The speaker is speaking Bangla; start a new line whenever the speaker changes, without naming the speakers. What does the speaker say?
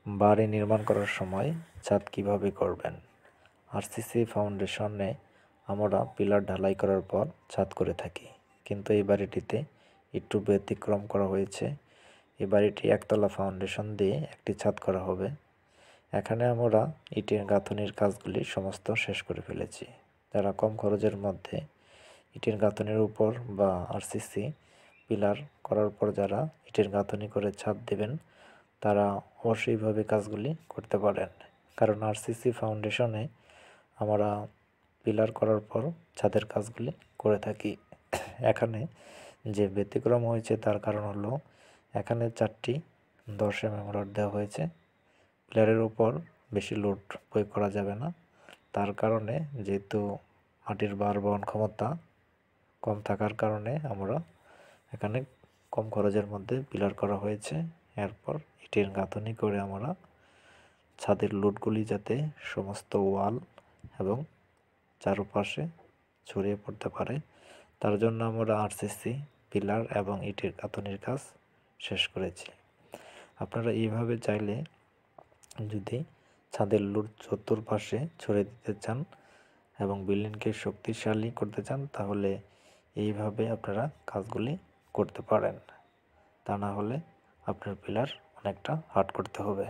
বাড়ি নির্মাণ করার সময় ছাদ কিভাবে করবেন। আরসিসি ফাউন্ডেশনে আমরা পিলার ঢালাই করার পর ছাদ করে থাকি, কিন্তু এই বাড়িটিতে একটু ব্যতিক্রম করা হয়েছে। এই বাড়িটি একতলা ফাউন্ডেশন দিয়ে একটি ছাদ করা হবে। এখানে আমরা ইটের গাঁথুনির কাজগুলি সমস্ত শেষ করে ফেলেছি। যারা কম খরচের মধ্যে ইটের গাঁথুনির উপর বা আরসিসি পিলার করার পর যারা ইটের গাঁথুনি করে ছাদ দেবেন, তারা অবশ্যই এইভাবে কাজগুলি করতে পারেন। কারণ আরসিসি ফাউন্ডেশনে আমরা পিলার করার পর ছাদের কাজগুলি করে থাকি। এখানে যে ব্যতিক্রম হয়েছে তার কারণ হলো এখানে 4টি 10 mm রড দেওয়া হয়েছে। পিলারের উপর বেশি লোড প্রয়োগ করা যাবে না। তার কারণে যেহেতু মাটির ভার বহন ক্ষমতা কম থাকার কারণে আমরা এখানে কম খরচের মধ্যে পিলার করা হয়েছে। এরপর ইটের গাঁথুনি করে আমরা ছাদের লোডগুলি যাতে সমস্ত ওয়াল এবং চারপাশে ছড়িয়ে পড়তে পারে, তার জন্য আমরা আরসিসি পিলার এবং ইটের গাঁথুনির কাজ শেষ করেছি। আপনারা এইভাবে চাইলে যদি ছাদের লোড চতুর্পাশে ছড়িয়ে দিতে চান এবং বিল্ডিংকে শক্তিশালী করতে চান, তাহলে এইভাবে আপনারা কাজগুলি করতে পারেন। তা না হলে আপনার পিলার অনেকটা হার্ড করতে হবে।